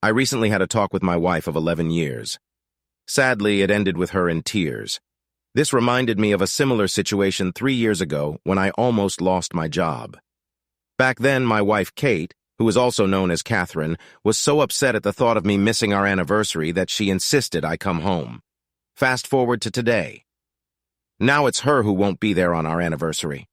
I recently had a talk with my wife of 11 years. Sadly, it ended with her in tears. This reminded me of a similar situation 3 years ago when I almost lost my job. Back then, my wife, Kate, who is also known as Catherine, was so upset at the thought of me missing our anniversary that she insisted I come home. Fast forward to today. Now it's her who won't be there on our anniversary.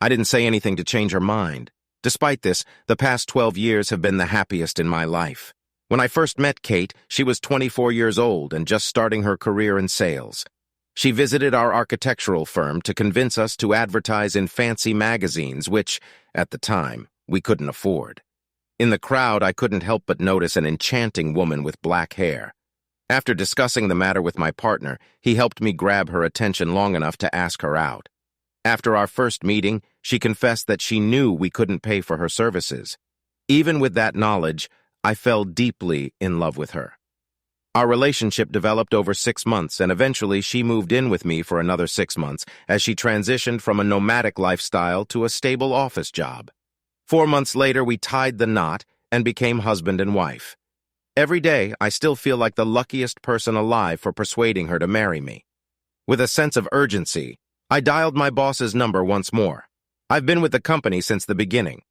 I didn't say anything to change her mind. Despite this, the past 12 years have been the happiest in my life. When I first met Kate, she was 24 years old and just starting her career in sales. She visited our architectural firm to convince us to advertise in fancy magazines, which, at the time, we couldn't afford. In the crowd, I couldn't help but notice an enchanting woman with black hair. After discussing the matter with my partner, he helped me grab her attention long enough to ask her out. After our first meeting, she confessed that she knew we couldn't pay for her services. Even with that knowledge, I fell deeply in love with her. Our relationship developed over 6 months, and eventually she moved in with me for another 6 months as she transitioned from a nomadic lifestyle to a stable office job. 4 months later, we tied the knot and became husband and wife. Every day, I still feel like the luckiest person alive for persuading her to marry me. With a sense of urgency, I dialed my boss's number once more. I've been with the company since the beginning.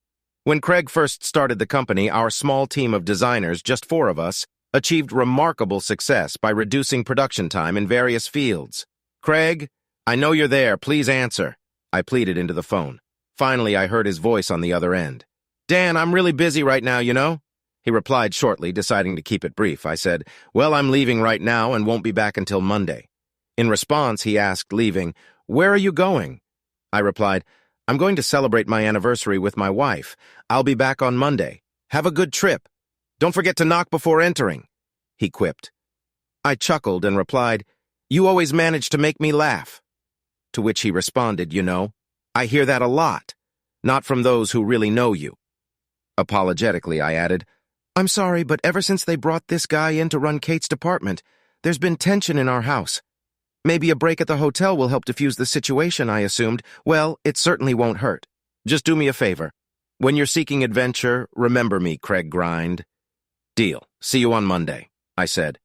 When Craig first started the company, our small team of designers, just 4 of us, achieved remarkable success by reducing production time in various fields. "Craig, I know you're there. Please answer," I pleaded into the phone. Finally, I heard his voice on the other end. "Dan, I'm really busy right now, you know?" He replied shortly, deciding to keep it brief. I said, "Well, I'm leaving right now and won't be back until Monday." In response, he asked, leaving, "Where are you going?" I replied, "I'm going to celebrate my anniversary with my wife. I'll be back on Monday. Have a good trip. Don't forget to knock before entering," he quipped. I chuckled and replied, "You always manage to make me laugh." To which he responded, "You know, I hear that a lot, not from those who really know you." Apologetically, I added, "I'm sorry, but ever since they brought this guy in to run Kate's department, there's been tension in our house. Maybe a break at the hotel will help diffuse the situation," I assumed. "Well, it certainly won't hurt. Just do me a favor. When you're seeking adventure, remember me, Craig Grind." "Deal. See you on Monday," I said.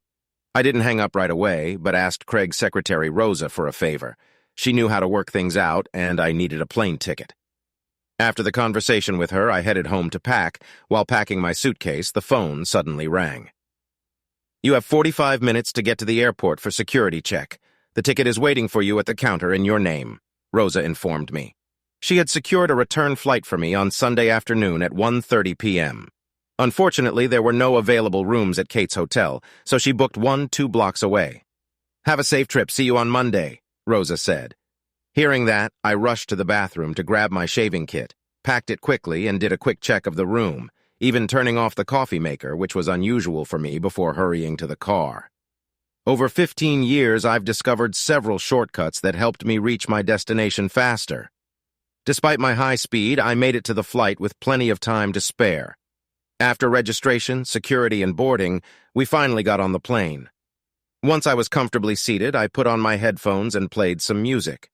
I didn't hang up right away, but asked Craig's secretary, Rosa, for a favor. She knew how to work things out, and I needed a plane ticket. After the conversation with her, I headed home to pack. While packing my suitcase, the phone suddenly rang. "You have 45 minutes to get to the airport for security check. The ticket is waiting for you at the counter in your name," Rosa informed me. She had secured a return flight for me on Sunday afternoon at 1:30 p.m. Unfortunately, there were no available rooms at Kate's hotel, so she booked one 2 blocks away. "Have a safe trip. See you on Monday," Rosa said. Hearing that, I rushed to the bathroom to grab my shaving kit, packed it quickly, and did a quick check of the room, even turning off the coffee maker, which was unusual for me, before hurrying to the car. Over 15 years, I've discovered several shortcuts that helped me reach my destination faster. Despite my high speed, I made it to the flight with plenty of time to spare. After registration, security, and boarding, we finally got on the plane. Once I was comfortably seated, I put on my headphones and played some music.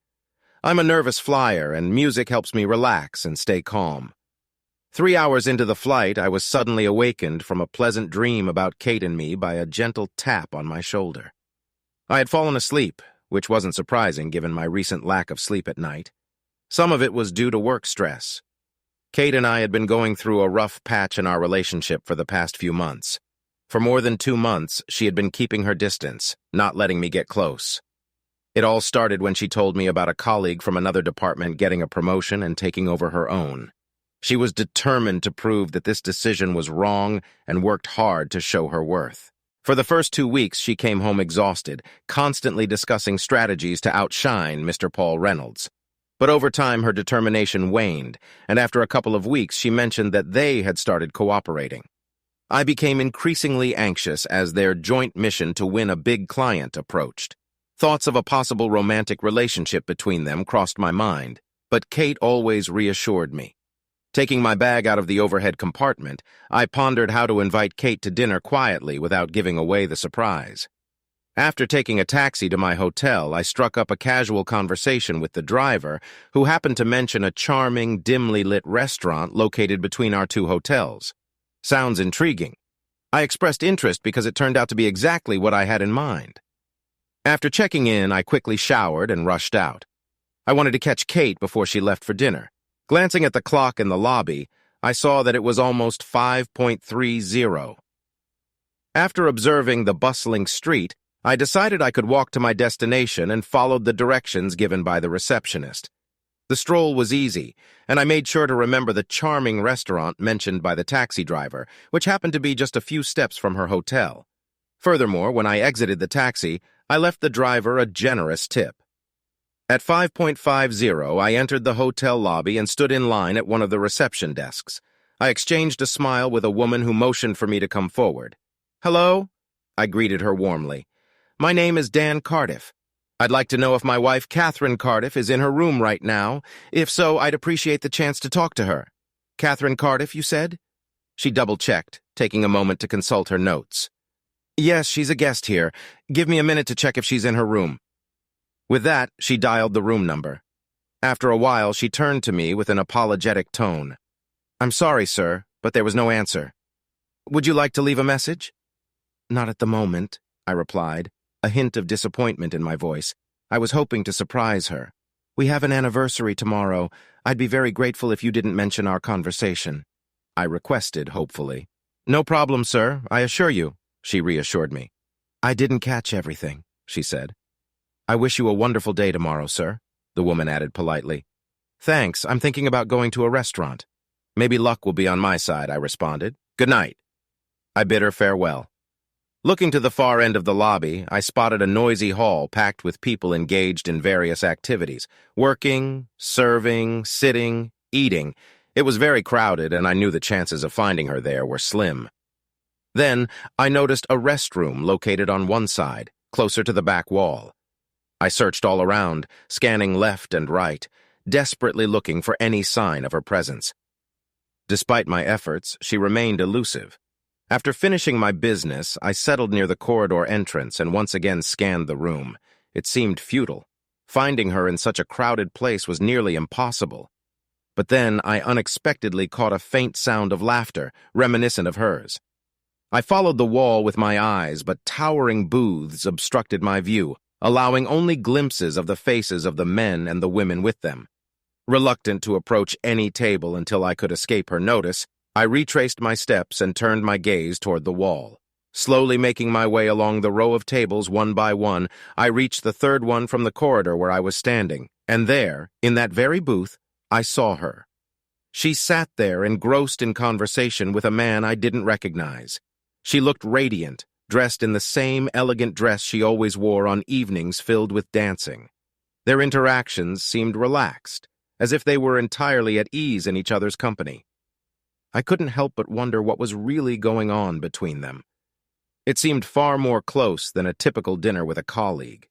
I'm a nervous flyer, and music helps me relax and stay calm. 3 hours into the flight, I was suddenly awakened from a pleasant dream about Kate and me by a gentle tap on my shoulder. I had fallen asleep, which wasn't surprising given my recent lack of sleep at night. Some of it was due to work stress. Kate and I had been going through a rough patch in our relationship for the past few months. For more than 2 months, she had been keeping her distance, not letting me get close. It all started when she told me about a colleague from another department getting a promotion and taking over her own. She was determined to prove that this decision was wrong and worked hard to show her worth. For the first 2 weeks, she came home exhausted, constantly discussing strategies to outshine Mr. Paul Reynolds. But over time, her determination waned, and after a couple of weeks, she mentioned that they had started cooperating. I became increasingly anxious as their joint mission to win a big client approached. Thoughts of a possible romantic relationship between them crossed my mind, but Kate always reassured me. Taking my bag out of the overhead compartment, I pondered how to invite Kate to dinner quietly without giving away the surprise. After taking a taxi to my hotel, I struck up a casual conversation with the driver, who happened to mention a charming, dimly lit restaurant located between our 2 hotels. Sounds intriguing. I expressed interest because it turned out to be exactly what I had in mind. After checking in, I quickly showered and rushed out. I wanted to catch Kate before she left for dinner. Glancing at the clock in the lobby, I saw that it was almost 5:30. After observing the bustling street, I decided I could walk to my destination and followed the directions given by the receptionist. The stroll was easy, and I made sure to remember the charming restaurant mentioned by the taxi driver, which happened to be just a few steps from her hotel. Furthermore, when I exited the taxi, I left the driver a generous tip. At 5:50, I entered the hotel lobby and stood in line at one of the reception desks. I exchanged a smile with a woman who motioned for me to come forward. "Hello?" I greeted her warmly. "My name is Dan Cardiff. I'd like to know if my wife, Catherine Cardiff, is in her room right now. If so, I'd appreciate the chance to talk to her." "Catherine Cardiff, you said?" She double-checked, taking a moment to consult her notes. "Yes, she's a guest here. Give me a minute to check if she's in her room." With that, she dialed the room number. After a while, she turned to me with an apologetic tone. "I'm sorry, sir, but there was no answer. Would you like to leave a message?" "Not at the moment," I replied, a hint of disappointment in my voice. I was hoping to surprise her. "We have an anniversary tomorrow. I'd be very grateful if you didn't mention our conversation," I requested hopefully. "No problem, sir, I assure you," she reassured me. "I didn't catch everything," she said. "I wish you a wonderful day tomorrow, sir," the woman added politely. "Thanks, I'm thinking about going to a restaurant." "Maybe luck will be on my side," I responded. "Good night." I bid her farewell. Looking to the far end of the lobby, I spotted a noisy hall packed with people engaged in various activities, working, serving, sitting, eating. It was very crowded, and I knew the chances of finding her there were slim. Then, I noticed a restroom located on one side, closer to the back wall. I searched all around, scanning left and right, desperately looking for any sign of her presence. Despite my efforts, she remained elusive. After finishing my business, I settled near the corridor entrance and once again scanned the room. It seemed futile. Finding her in such a crowded place was nearly impossible. But then I unexpectedly caught a faint sound of laughter, reminiscent of hers. I followed the wall with my eyes, but towering booths obstructed my view, allowing only glimpses of the faces of the men and the women with them. Reluctant to approach any table until I could escape her notice, I retraced my steps and turned my gaze toward the wall. Slowly making my way along the row of tables one by one, I reached the third one from the corridor where I was standing, and there, in that very booth, I saw her. She sat there engrossed in conversation with a man I didn't recognize. She looked radiant, dressed in the same elegant dress she always wore on evenings filled with dancing. Their interactions seemed relaxed, as if they were entirely at ease in each other's company. I couldn't help but wonder what was really going on between them. It seemed far more close than a typical dinner with a colleague.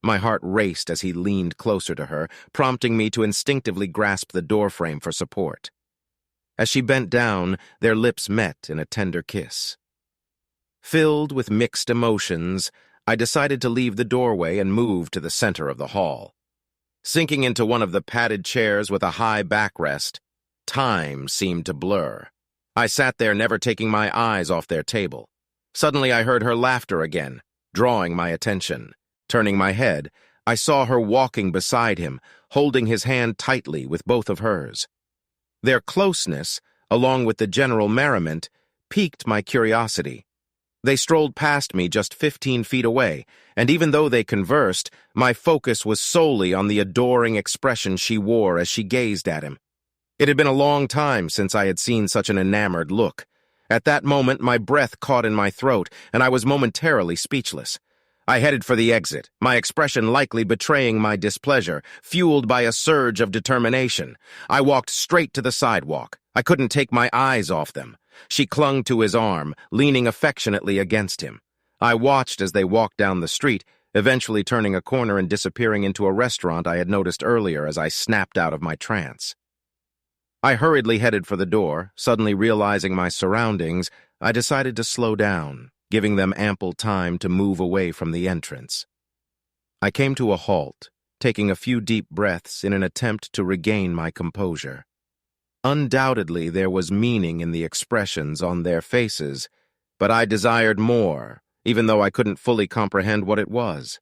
My heart raced as he leaned closer to her, prompting me to instinctively grasp the doorframe for support. As she bent down, their lips met in a tender kiss. Filled with mixed emotions, I decided to leave the doorway and move to the center of the hall. Sinking into one of the padded chairs with a high backrest, time seemed to blur. I sat there, never taking my eyes off their table. Suddenly I heard her laughter again, drawing my attention. Turning my head, I saw her walking beside him, holding his hand tightly with both of hers. Their closeness, along with the general merriment, piqued my curiosity. They strolled past me just 15 feet away, and even though they conversed, my focus was solely on the adoring expression she wore as she gazed at him. It had been a long time since I had seen such an enamored look. At that moment, my breath caught in my throat, and I was momentarily speechless. I headed for the exit, my expression likely betraying my displeasure, fueled by a surge of determination. I walked straight to the sidewalk. I couldn't take my eyes off them. She clung to his arm, leaning affectionately against him. I watched as they walked down the street, eventually turning a corner and disappearing into a restaurant I had noticed earlier as I snapped out of my trance. I hurriedly headed for the door. Suddenly realizing my surroundings, I decided to slow down, giving them ample time to move away from the entrance. I came to a halt, taking a few deep breaths in an attempt to regain my composure. Undoubtedly, there was meaning in the expressions on their faces, but I desired more, even though I couldn't fully comprehend what it was.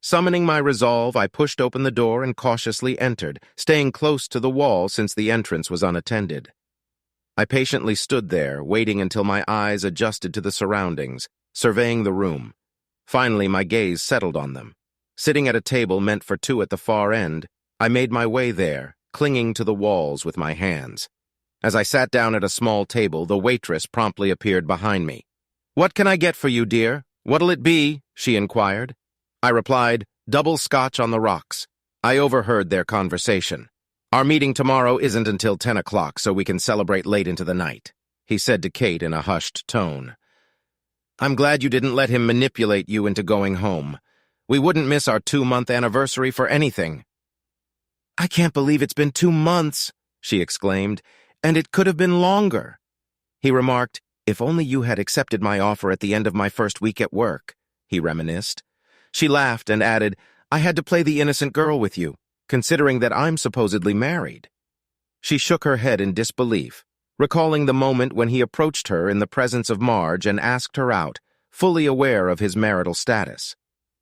Summoning my resolve, I pushed open the door and cautiously entered, staying close to the wall since the entrance was unattended. I patiently stood there, waiting until my eyes adjusted to the surroundings, surveying the room. Finally, my gaze settled on them. Sitting at a table meant for two at the far end, I made my way there, clinging to the walls with my hands. As I sat down at a small table, the waitress promptly appeared behind me. "What can I get for you, dear? What'll it be?" she inquired. I replied, "Double scotch on the rocks." I overheard their conversation. "Our meeting tomorrow isn't until 10 o'clock, so we can celebrate late into the night," he said to Kate in a hushed tone. "I'm glad you didn't let him manipulate you into going home. We wouldn't miss our 2-month anniversary for anything." "I can't believe it's been 2 months," she exclaimed, "and it could have been longer." He remarked, "If only you had accepted my offer at the end of my first week at work," he reminisced. She laughed and added, "I had to play the innocent girl with you, considering that I'm supposedly married." She shook her head in disbelief, recalling the moment when he approached her in the presence of Marge and asked her out, fully aware of his marital status.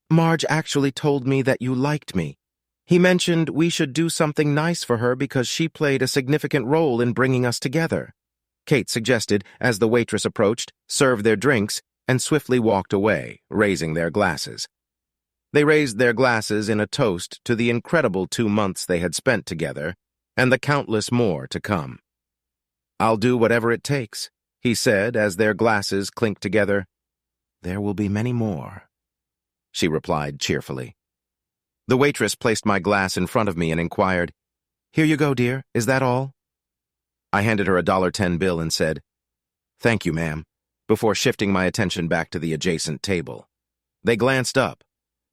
"Marge actually told me that you liked me. He mentioned we should do something nice for her because she played a significant role in bringing us together," Kate suggested as the waitress approached, served their drinks, and swiftly walked away, raising their glasses. They raised their glasses in a toast to the incredible 2 months they had spent together, and the countless more to come. "I'll do whatever it takes," he said as their glasses clinked together. "There will be many more," she replied cheerfully. The waitress placed my glass in front of me and inquired, "Here you go, dear. Is that all?" I handed her a $1.10 bill and said, "Thank you, ma'am," before shifting my attention back to the adjacent table. They glanced up,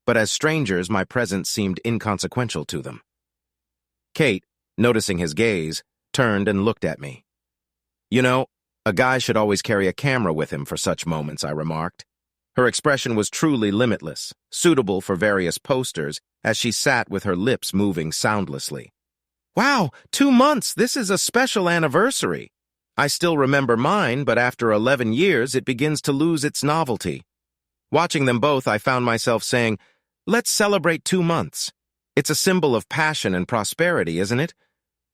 but as strangers, my presence seemed inconsequential to them. Kate, noticing his gaze, turned and looked at me. "You know, a guy should always carry a camera with him for such moments," I remarked. Her expression was truly limitless, suitable for various posters, as she sat with her lips moving soundlessly. "Wow, 2 months! This is a special anniversary. I still remember mine, but after 11 years, it begins to lose its novelty." Watching them both, I found myself saying, "Let's celebrate 2 months. It's a symbol of passion and prosperity, isn't it?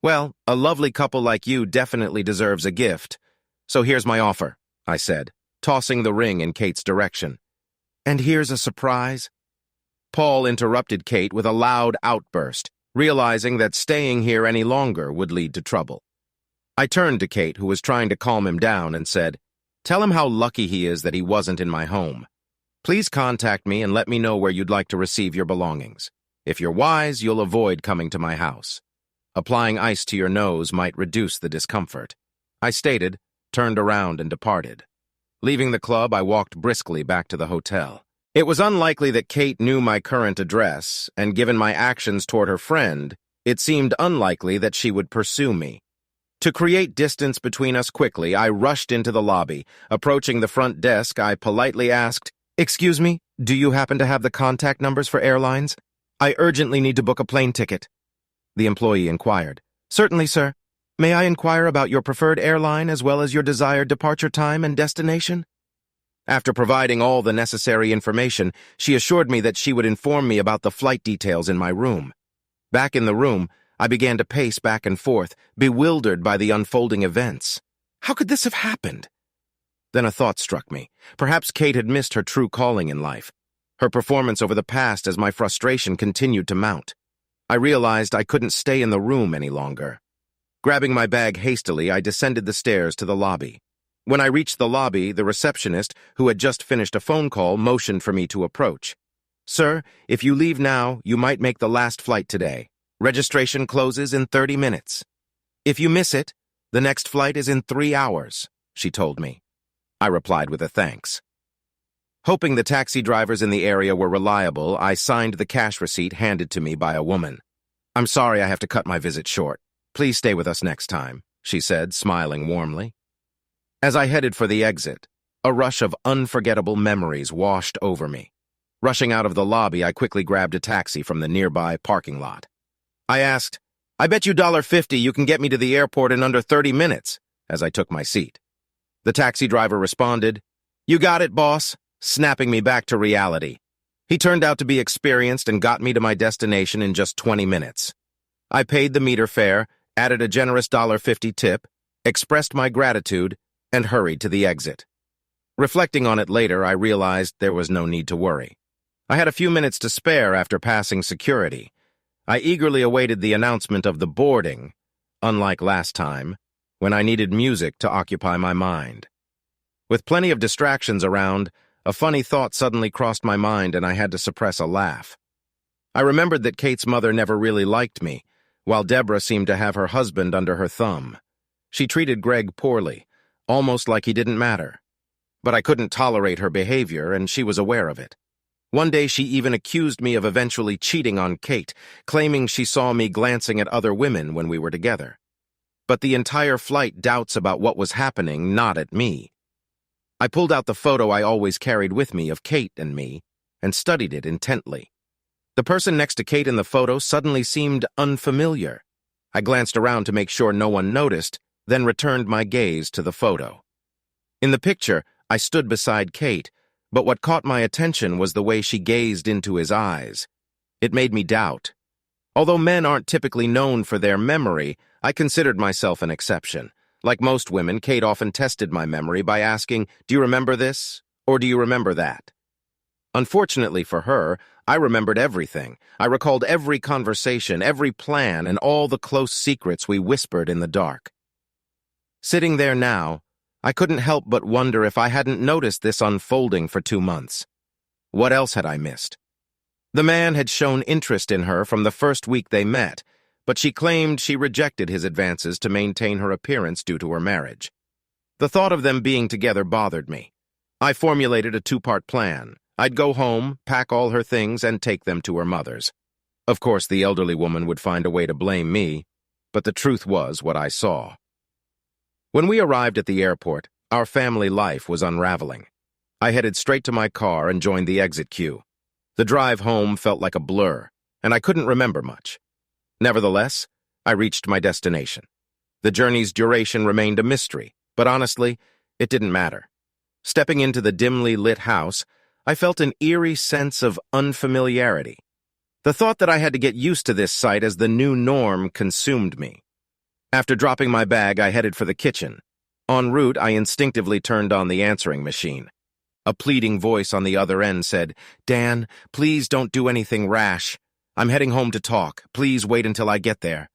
Well, a lovely couple like you definitely deserves a gift. So here's my offer," I said, tossing the ring in Kate's direction. "And here's a surprise." Paul interrupted Kate with a loud outburst, realizing that staying here any longer would lead to trouble. I turned to Kate, who was trying to calm him down, and said, "Tell him how lucky he is that he wasn't in my home. Please contact me and let me know where you'd like to receive your belongings. If you're wise, you'll avoid coming to my house. Applying ice to your nose might reduce the discomfort," I stated, turned around and departed. Leaving the club, I walked briskly back to the hotel. It was unlikely that Kate knew my current address, and given my actions toward her friend, it seemed unlikely that she would pursue me. To create distance between us quickly, I rushed into the lobby. Approaching the front desk, I politely asked, "Excuse me, do you happen to have the contact numbers for airlines? I urgently need to book a plane ticket." The employee inquired. "Certainly, sir. May I inquire about your preferred airline as well as your desired departure time and destination?" After providing all the necessary information, she assured me that she would inform me about the flight details in my room. Back in the room, I began to pace back and forth, bewildered by the unfolding events. How could this have happened? Then a thought struck me. Perhaps Kate had missed her true calling in life. Her performance over the past as my frustration continued to mount. I realized I couldn't stay in the room any longer. Grabbing my bag hastily, I descended the stairs to the lobby. When I reached the lobby, the receptionist, who had just finished a phone call, motioned for me to approach. "Sir, if you leave now, you might make the last flight today. Registration closes in 30 minutes. If you miss it, the next flight is in 3 hours," she told me. I replied with a thanks. Hoping the taxi drivers in the area were reliable, I signed the cash receipt handed to me by a woman. "I'm sorry I have to cut my visit short. Please stay with us next time," she said, smiling warmly. As I headed for the exit, a rush of unforgettable memories washed over me. Rushing out of the lobby, I quickly grabbed a taxi from the nearby parking lot. I asked, "I bet you $1.50 you can get me to the airport in under 30 minutes," as I took my seat. The taxi driver responded, "You got it, boss," snapping me back to reality. He turned out to be experienced and got me to my destination in just 20 minutes. I paid the meter fare, added a generous $1.50 tip, expressed my gratitude, and hurried to the exit. Reflecting on it later, I realized there was no need to worry. I had a few minutes to spare after passing security. I eagerly awaited the announcement of the boarding, unlike last time, when I needed music to occupy my mind. With plenty of distractions around, a funny thought suddenly crossed my mind and I had to suppress a laugh. I remembered that Kate's mother never really liked me, while Deborah seemed to have her husband under her thumb. She treated Greg poorly, almost like he didn't matter. But I couldn't tolerate her behavior, and she was aware of it. One day she even accused me of eventually cheating on Kate, claiming she saw me glancing at other women when we were together. But the entire flight doubts about what was happening, not at me. I pulled out the photo I always carried with me of Kate and me, and studied it intently. The person next to Kate in the photo suddenly seemed unfamiliar. I glanced around to make sure no one noticed, then returned my gaze to the photo. In the picture, I stood beside Kate, but what caught my attention was the way she gazed into his eyes. It made me doubt. Although men aren't typically known for their memory, I considered myself an exception. Like most women, Kate often tested my memory by asking, "Do you remember this? Or do you remember that?" Unfortunately for her, I remembered everything. I recalled every conversation, every plan, and all the close secrets we whispered in the dark. Sitting there now, I couldn't help but wonder if I hadn't noticed this unfolding for 2 months. What else had I missed? The man had shown interest in her from the first week they met, but she claimed she rejected his advances to maintain her appearance due to her marriage. The thought of them being together bothered me. I formulated a 2-part plan. I'd go home, pack all her things, and take them to her mother's. Of course, the elderly woman would find a way to blame me, but the truth was what I saw. When we arrived at the airport, our family life was unraveling. I headed straight to my car and joined the exit queue. The drive home felt like a blur, and I couldn't remember much. Nevertheless, I reached my destination. The journey's duration remained a mystery, but honestly, it didn't matter. Stepping into the dimly lit house, I felt an eerie sense of unfamiliarity. The thought that I had to get used to this sight as the new norm consumed me. After dropping my bag, I headed for the kitchen. En route, I instinctively turned on the answering machine. A pleading voice on the other end said, "Dan, please don't do anything rash. I'm heading home to talk. Please wait until I get there."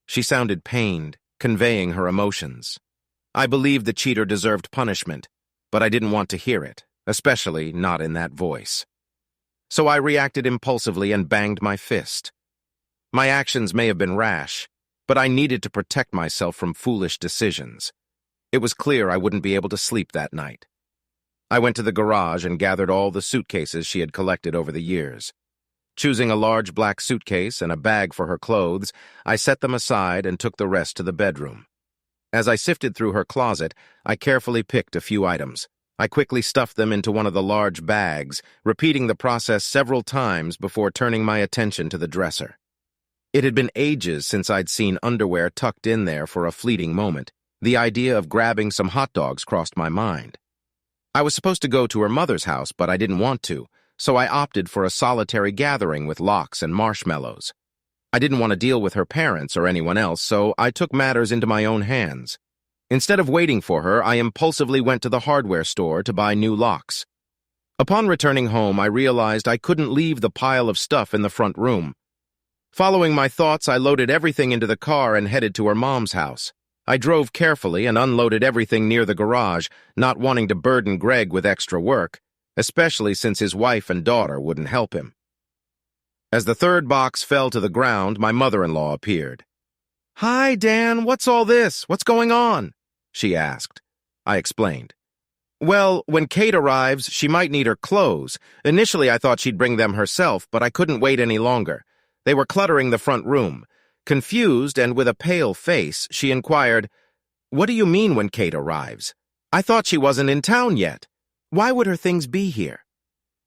She sounded pained, conveying her emotions. I believed the cheater deserved punishment, but I didn't want to hear it, especially not in that voice. So I reacted impulsively and banged my fist. My actions may have been rash, but I needed to protect myself from foolish decisions. It was clear I wouldn't be able to sleep that night. I went to the garage and gathered all the suitcases she had collected over the years. Choosing a large black suitcase and a bag for her clothes, I set them aside and took the rest to the bedroom. As I sifted through her closet, I carefully picked a few items. I quickly stuffed them into one of the large bags, repeating the process several times before turning my attention to the dresser. It had been ages since I'd seen underwear tucked in there for a fleeting moment. The idea of grabbing some hot dogs crossed my mind. I was supposed to go to her mother's house, but I didn't want to, so I opted for a solitary gathering with lox and marshmallows. I didn't want to deal with her parents or anyone else, so I took matters into my own hands. Instead of waiting for her, I impulsively went to the hardware store to buy new locks. Upon returning home, I realized I couldn't leave the pile of stuff in the front room. Following my thoughts, I loaded everything into the car and headed to her mom's house. I drove carefully and unloaded everything near the garage, not wanting to burden Greg with extra work, especially since his wife and daughter wouldn't help him. As the third box fell to the ground, my mother-in-law appeared. "Hi, Dan, what's all this? What's going on?" she asked. I explained. "Well, when Kate arrives, she might need her clothes. Initially, I thought she'd bring them herself, but I couldn't wait any longer. They were cluttering the front room. Confused and with a pale face, she inquired, 'What do you mean when Kate arrives? I thought she wasn't in town yet. Why would her things be here?'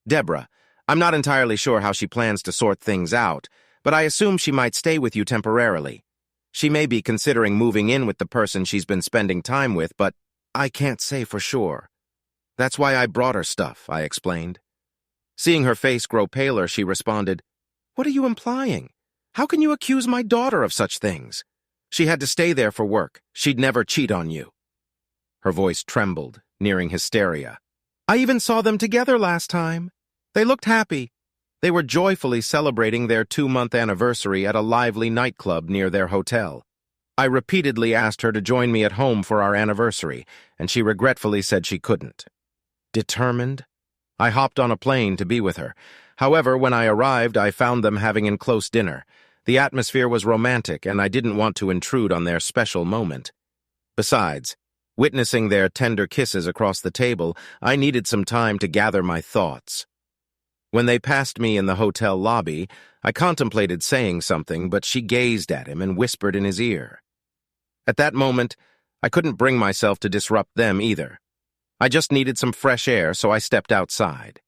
Deborah, I'm not entirely sure how she plans to sort things out, but I assume she might stay with you temporarily. She may be considering moving in with the person she's been spending time with, but I can't say for sure." That's why I brought her stuff, I explained. Seeing her face grow paler, she responded, "What are you implying? How can you accuse my daughter of such things? She had to stay there for work. She'd never cheat on you." Her voice trembled, nearing hysteria. "I even saw them together last time. They looked happy. They were joyfully celebrating their 2-month anniversary at a lively nightclub near their hotel. I repeatedly asked her to join me at home for our anniversary, and she regretfully said she couldn't." Determined? I hopped on a plane to be with her. However, when I arrived, I found them having a close dinner. The atmosphere was romantic, and I didn't want to intrude on their special moment. Besides, witnessing their tender kisses across the table, I needed some time to gather my thoughts. When they passed me in the hotel lobby, I contemplated saying something, but she gazed at him and whispered in his ear. At that moment, I couldn't bring myself to disrupt them either. I just needed some fresh air, so I stepped outside.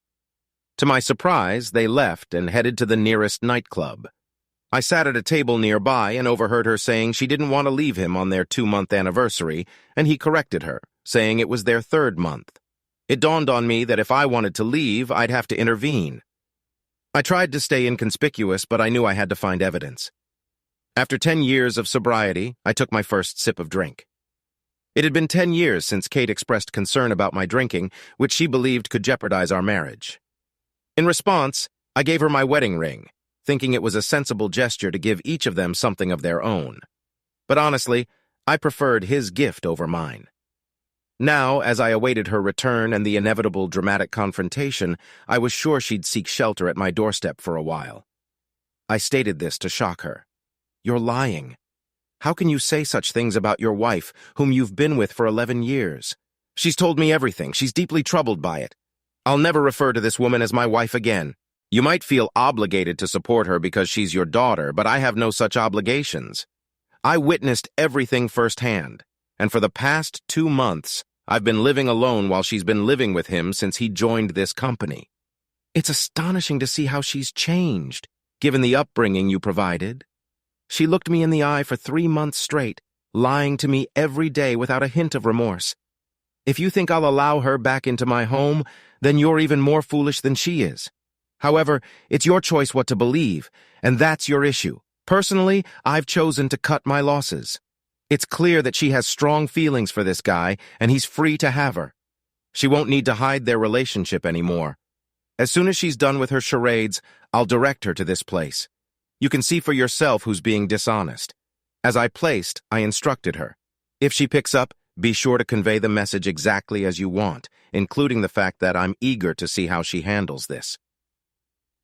To my surprise, they left and headed to the nearest nightclub. I sat at a table nearby and overheard her saying she didn't want to leave him on their 2-month anniversary, and he corrected her, saying it was their 3rd month. It dawned on me that if I wanted to leave, I'd have to intervene. I tried to stay inconspicuous, but I knew I had to find evidence. After 10 years of sobriety, I took my first sip of drink. It had been 10 years since Kate expressed concern about my drinking, which she believed could jeopardize our marriage. In response, I gave her my wedding ring, thinking it was a sensible gesture to give each of them something of their own. But honestly, I preferred his gift over mine. Now, as I awaited her return and the inevitable dramatic confrontation, I was sure she'd seek shelter at my doorstep for a while. I stated this to shock her. "You're lying. How can you say such things about your wife, whom you've been with for 11 years? She's told me everything. She's deeply troubled by it. I'll never refer to this woman as my wife again. You might feel obligated to support her because she's your daughter, but I have no such obligations. I witnessed everything firsthand, and for the past 2 months, I've been living alone while she's been living with him since he joined this company. It's astonishing to see how she's changed, given the upbringing you provided. She looked me in the eye for 3 months straight, lying to me every day without a hint of remorse. If you think I'll allow her back into my home, then you're even more foolish than she is. However, it's your choice what to believe, and that's your issue. Personally, I've chosen to cut my losses. It's clear that she has strong feelings for this guy, and he's free to have her. She won't need to hide their relationship anymore. As soon as she's done with her charades, I'll direct her to this place. You can see for yourself who's being dishonest. As I placed, I instructed her. If she picks up, be sure to convey the message exactly as you want, including the fact that I'm eager to see how she handles this."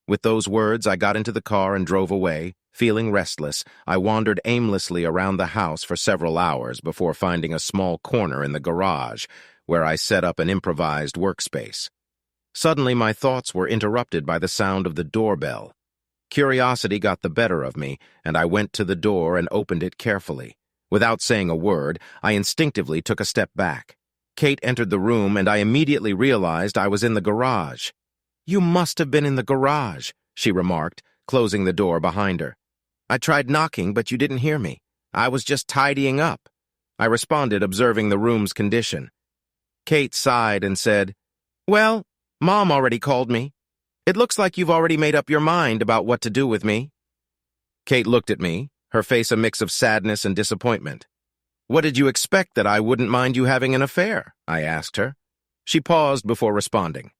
With those words, I got into the car and drove away. Feeling restless, I wandered aimlessly around the house for several hours before finding a small corner in the garage, where I set up an improvised workspace. Suddenly, my thoughts were interrupted by the sound of the doorbell. Curiosity got the better of me, and I went to the door and opened it carefully. Without saying a word, I instinctively took a step back. Kate entered the room, and I immediately realized I was in the garage. "You must have been in the garage," she remarked, closing the door behind her. "I tried knocking, but you didn't hear me. I was just tidying up," I responded, observing the room's condition. Kate sighed and said, "Well, Mom already called me. It looks like you've already made up your mind about what to do with me." Kate looked at me, her face a mix of sadness and disappointment. "What did you expect, that I wouldn't mind you having an affair?" I asked her. She paused before responding.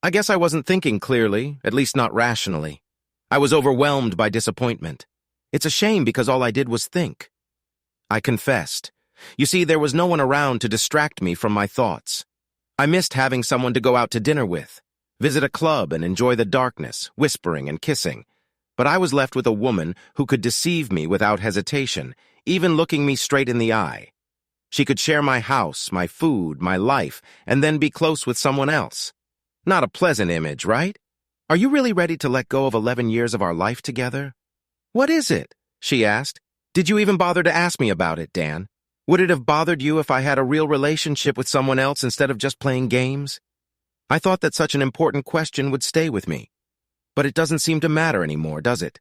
"I guess I wasn't thinking clearly, at least not rationally. I was overwhelmed by disappointment. It's a shame because all I did was think." I confessed. You see, there was no one around to distract me from my thoughts. I missed having someone to go out to dinner with, visit a club and enjoy the darkness, whispering and kissing. But I was left with a woman who could deceive me without hesitation, even looking me straight in the eye. She could share my house, my food, my life, and then be close with someone else. Not a pleasant image, right? "Are you really ready to let go of 11 years of our life together?" "What is it?" she asked. "Did you even bother to ask me about it, Dan? Would it have bothered you if I had a real relationship with someone else instead of just playing games?" I thought that such an important question would stay with me. But it doesn't seem to matter anymore, does it?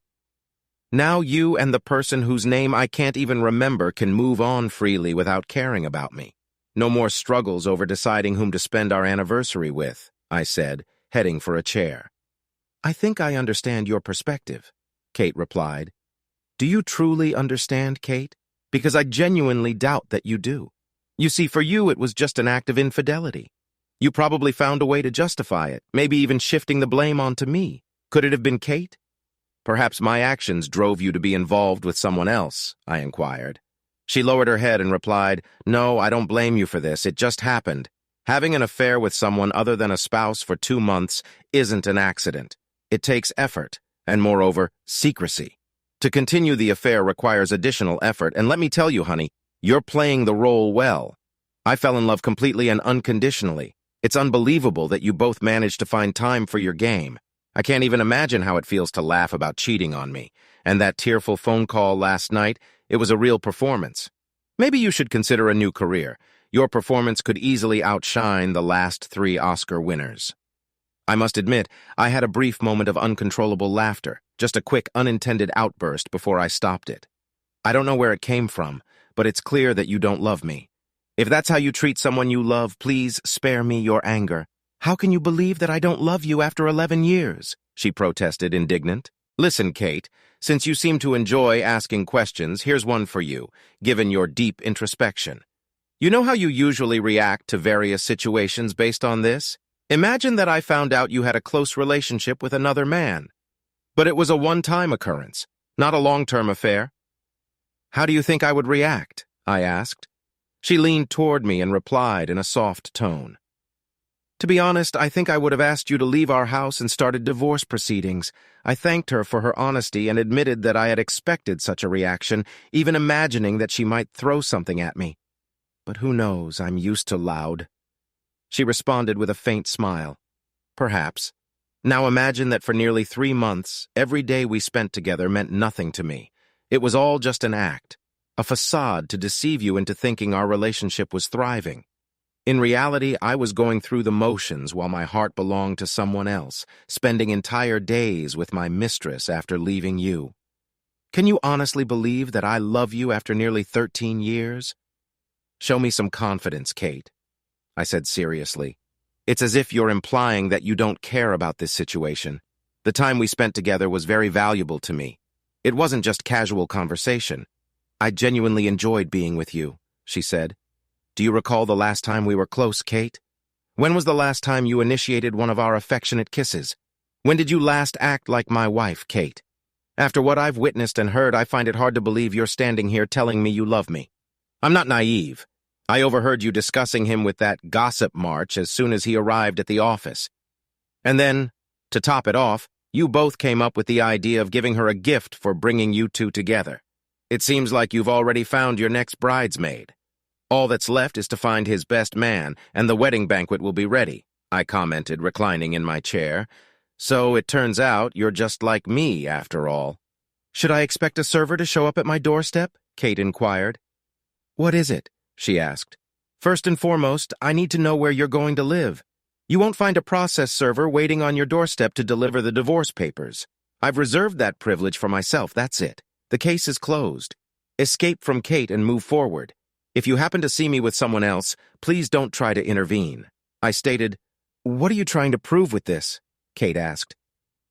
Now you and the person whose name I can't even remember can move on freely without caring about me. No more struggles over deciding whom to spend our anniversary with, I said, heading for a chair. I think I understand your perspective, Kate replied. Do you truly understand, Kate? Because I genuinely doubt that you do. You see, for you it was just an act of infidelity. You probably found a way to justify it, maybe even shifting the blame onto me. Could it have been Kate? Perhaps my actions drove you to be involved with someone else, I inquired. She lowered her head and replied, No, I don't blame you for this. It just happened. Having an affair with someone other than a spouse for 2 months isn't an accident. It takes effort, and moreover, secrecy. To continue the affair requires additional effort, and let me tell you, honey, you're playing the role well. I fell in love completely and unconditionally. It's unbelievable that you both managed to find time for your game. I can't even imagine how it feels to laugh about cheating on me. And that tearful phone call last night, it was a real performance. Maybe you should consider a new career. Your performance could easily outshine the last 3 Oscar winners. I must admit, I had a brief moment of uncontrollable laughter, just a quick, unintended outburst before I stopped it. I don't know where it came from, but it's clear that you don't love me. If that's how you treat someone you love, please spare me your anger. How can you believe that I don't love you after 11 years? She protested, indignant. Listen, Kate, since you seem to enjoy asking questions, here's one for you, given your deep introspection. You know how you usually react to various situations based on this? Imagine that I found out you had a close relationship with another man. But it was a one-time occurrence, not a long-term affair. How do you think I would react? I asked. She leaned toward me and replied in a soft tone. To be honest, I think I would have asked you to leave our house and started divorce proceedings. I thanked her for her honesty and admitted that I had expected such a reaction, even imagining that she might throw something at me. But who knows, I'm used to loud. She responded with a faint smile. Perhaps. Now imagine that for nearly 3 months, every day we spent together meant nothing to me. It was all just an act, a facade to deceive you into thinking our relationship was thriving. In reality, I was going through the motions while my heart belonged to someone else, spending entire days with my mistress after leaving you. Can you honestly believe that I love you after nearly 13 years? Show me some confidence, Kate, I said seriously. It's as if you're implying that you don't care about this situation. The time we spent together was very valuable to me. It wasn't just casual conversation. I genuinely enjoyed being with you, she said. Do you recall the last time we were close, Kate? When was the last time you initiated one of our affectionate kisses? When did you last act like my wife, Kate? After what I've witnessed and heard, I find it hard to believe you're standing here telling me you love me. I'm not naive. I overheard you discussing him with that gossip March as soon as he arrived at the office. And then, to top it off, you both came up with the idea of giving her a gift for bringing you two together. It seems like you've already found your next bridesmaid. All that's left is to find his best man, and the wedding banquet will be ready, I commented, reclining in my chair. So it turns out you're just like me, after all. Should I expect a server to show up at my doorstep? Kate inquired. What is it? She asked. First and foremost, I need to know where you're going to live. You won't find a process server waiting on your doorstep to deliver the divorce papers. I've reserved that privilege for myself, that's it. The case is closed. Escape from Kate and move forward. If you happen to see me with someone else, please don't try to intervene. I stated, What are you trying to prove with this? Kate asked.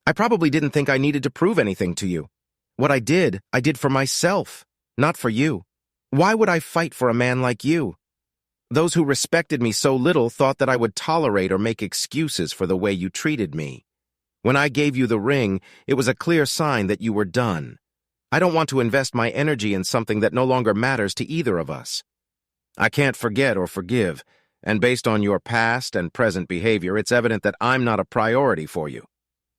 I probably didn't think I needed to prove anything to you. What I did for myself, not for you. Why would I fight for a man like you? Those who respected me so little thought that I would tolerate or make excuses for the way you treated me. When I gave you the ring, it was a clear sign that you were done. I don't want to invest my energy in something that no longer matters to either of us. I can't forget or forgive, and based on your past and present behavior, it's evident that I'm not a priority for you.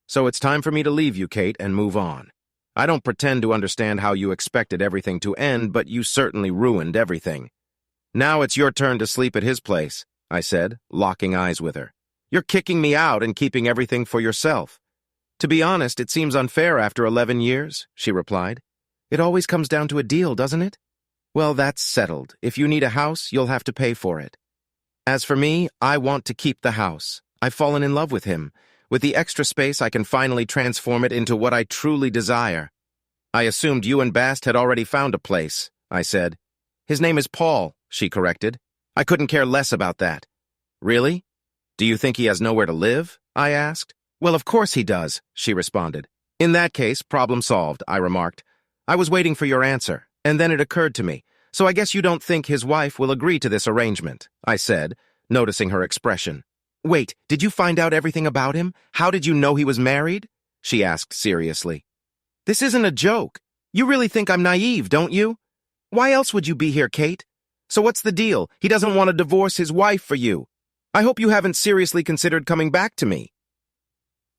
So it's time for me to leave you, Kate, and move on. I don't pretend to understand how you expected everything to end, but you certainly ruined everything. Now it's your turn to sleep at his place, I said, locking eyes with her. You're kicking me out and keeping everything for yourself. To be honest, it seems unfair after 11 years, she replied. It always comes down to a deal, doesn't it? Well, that's settled. If you need a house, you'll have to pay for it. As for me, I want to keep the house. I've fallen in love with him. With the extra space, I can finally transform it into what I truly desire. I assumed you and Bast had already found a place, I said. His name is Paul, she corrected. I couldn't care less about that. Really? Do you think he has nowhere to live? I asked. Well, of course he does, she responded. In that case, problem solved, I remarked. I was waiting for your answer, and then it occurred to me. So I guess you don't think his wife will agree to this arrangement, I said, noticing her expression. Wait, did you find out everything about him? How did you know he was married? She asked seriously. This isn't a joke. You really think I'm naive, don't you? Why else would you be here, Kate? So what's the deal? He doesn't want to divorce his wife for you. I hope you haven't seriously considered coming back to me.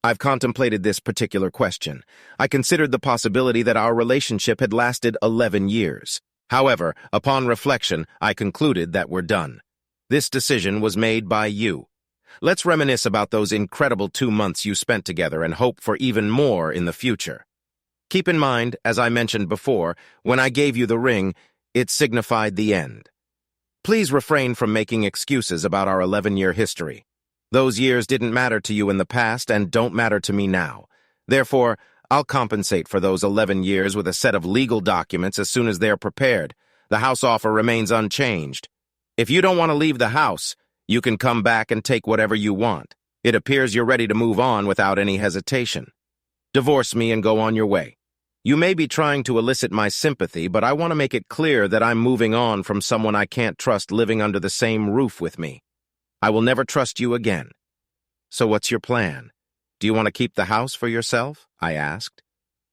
I've contemplated this particular question. I considered the possibility that our relationship had lasted 11 years. However, upon reflection, I concluded that we're done. This decision was made by you. Let's reminisce about those incredible 2 months you spent together and hope for even more in the future. Keep in mind, as I mentioned before, when I gave you the ring, it signified the end. Please refrain from making excuses about our 11-year history. Those years didn't matter to you in the past and don't matter to me now. Therefore, I'll compensate for those 11 years with a set of legal documents as soon as they're prepared. The house offer remains unchanged. If you don't want to leave the house, you can come back and take whatever you want. It appears you're ready to move on without any hesitation. Divorce me and go on your way. You may be trying to elicit my sympathy, but I want to make it clear that I'm moving on from someone I can't trust living under the same roof with me. I will never trust you again. So what's your plan? Do you want to keep the house for yourself? I asked.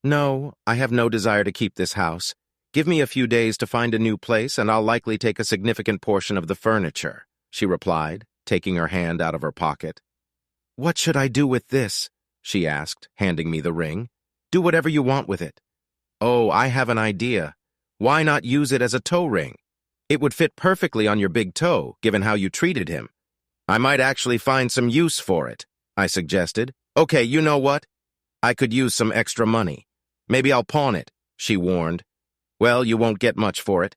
No, I have no desire to keep this house. Give me a few days to find a new place, and I'll likely take a significant portion of the furniture, she replied, taking her hand out of her pocket. What should I do with this? She asked, handing me the ring. Do whatever you want with it. Oh, I have an idea. Why not use it as a toe ring? It would fit perfectly on your big toe, given how you treated him. I might actually find some use for it, I suggested. Okay, you know what? I could use some extra money. Maybe I'll pawn it, she warned. Well, you won't get much for it.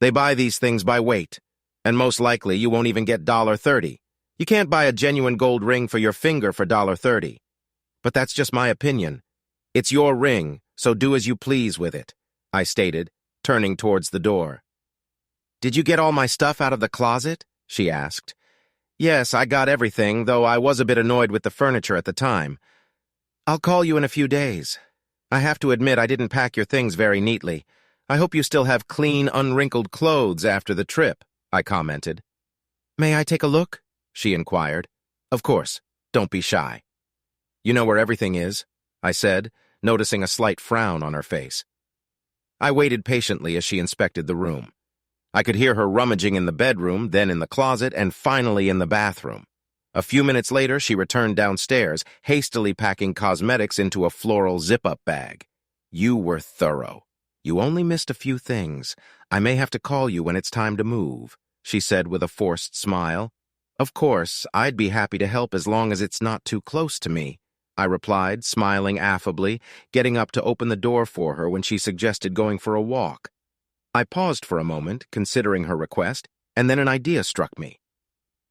They buy these things by weight, and most likely you won't even get $1.30. You can't buy a genuine gold ring for your finger for $1.30. But that's just my opinion. It's your ring, so do as you please with it, I stated, turning towards the door. Did you get all my stuff out of the closet? She asked. Yes, I got everything, though I was a bit annoyed with the furniture at the time. I'll call you in a few days. I have to admit I didn't pack your things very neatly. I hope you still have clean, unwrinkled clothes after the trip, I commented. May I take a look? She inquired. Of course. Don't be shy. You know where everything is? I said, noticing a slight frown on her face. I waited patiently as she inspected the room. I could hear her rummaging in the bedroom, then in the closet, and finally in the bathroom. A few minutes later, she returned downstairs, hastily packing cosmetics into a floral zip-up bag. You were thorough. You only missed a few things. I may have to call you when it's time to move, she said with a forced smile. Of course, I'd be happy to help as long as it's not too close to me, I replied, smiling affably, getting up to open the door for her when she suggested going for a walk. I paused for a moment, considering her request, and then an idea struck me.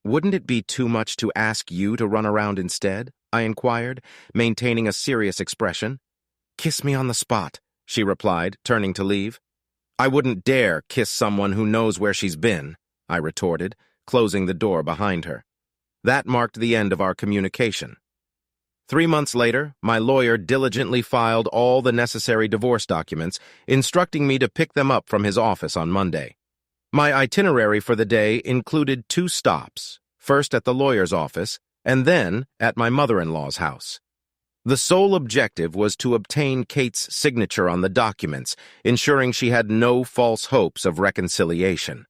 Wouldn't it be too much to ask you to run around instead? I inquired, maintaining a serious expression. Kiss me on the spot, she replied, turning to leave. I wouldn't dare kiss someone who knows where she's been, I retorted, closing the door behind her. That marked the end of our communication. 3 months later, my lawyer diligently filed all the necessary divorce documents, instructing me to pick them up from his office on Monday. My itinerary for the day included 2 stops, first at the lawyer's office, and then at my mother-in-law's house. The sole objective was to obtain Kate's signature on the documents, ensuring she had no false hopes of reconciliation.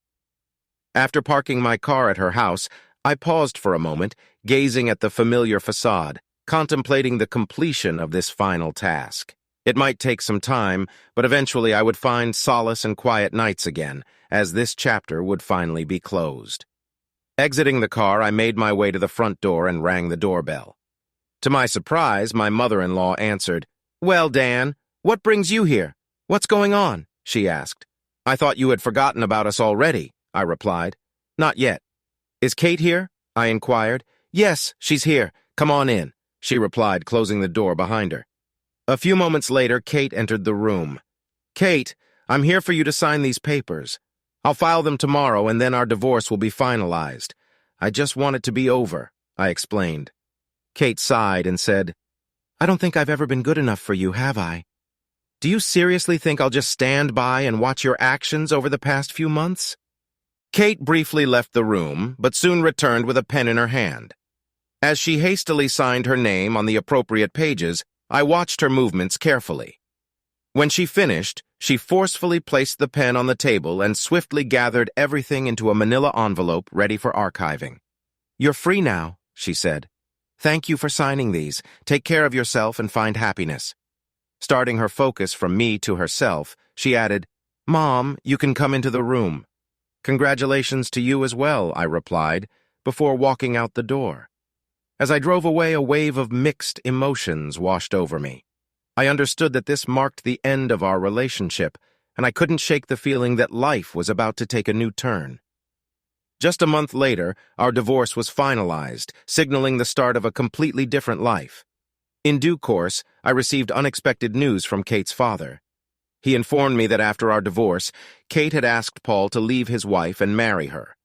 After parking my car at her house, I paused for a moment, gazing at the familiar facade, contemplating the completion of this final task. It might take some time, but eventually I would find solace and quiet nights again, as this chapter would finally be closed. Exiting the car, I made my way to the front door and rang the doorbell. To my surprise, my mother-in-law answered. Well, Dan, what brings you here? What's going on? She asked. I thought you had forgotten about us already, I replied. Not yet. Is Kate here? I inquired. Yes, she's here. Come on in, she replied, closing the door behind her. A few moments later, Kate entered the room. Kate, I'm here for you to sign these papers. I'll file them tomorrow and then our divorce will be finalized. I just want it to be over, I explained. Kate sighed and said, I don't think I've ever been good enough for you, have I? Do you seriously think I'll just stand by and watch your actions over the past few months? Kate briefly left the room, but soon returned with a pen in her hand. As she hastily signed her name on the appropriate pages, I watched her movements carefully. When she finished, she forcefully placed the pen on the table and swiftly gathered everything into a manila envelope ready for archiving. You're free now, she said. Thank you for signing these. Take care of yourself and find happiness. Starting her focus from me to herself, she added, Mom, you can come into the room. Congratulations to you as well, I replied, before walking out the door. As I drove away, a wave of mixed emotions washed over me. I understood that this marked the end of our relationship, and I couldn't shake the feeling that life was about to take a new turn. Just a month later, our divorce was finalized, signaling the start of a completely different life. In due course, I received unexpected news from Kate's father. He informed me that after our divorce, Kate had asked Paul to leave his wife and marry her.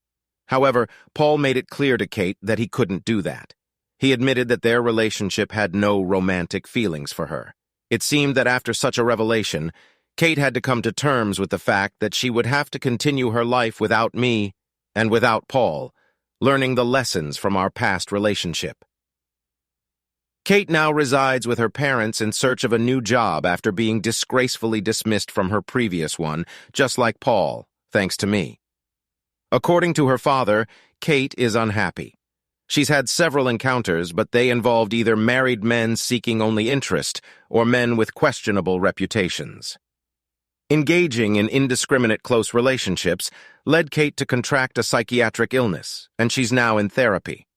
However, Paul made it clear to Kate that he couldn't do that. He admitted that their relationship had no romantic feelings for her. It seemed that after such a revelation, Kate had to come to terms with the fact that she would have to continue her life without me and without Paul, learning the lessons from our past relationship. Kate now resides with her parents in search of a new job after being disgracefully dismissed from her previous one, just like Paul, thanks to me. According to her father, Kate is unhappy. She's had several encounters, but they involved either married men seeking only interest or men with questionable reputations. Engaging in indiscriminate close relationships led Kate to contract a psychiatric illness, and she's now in therapy.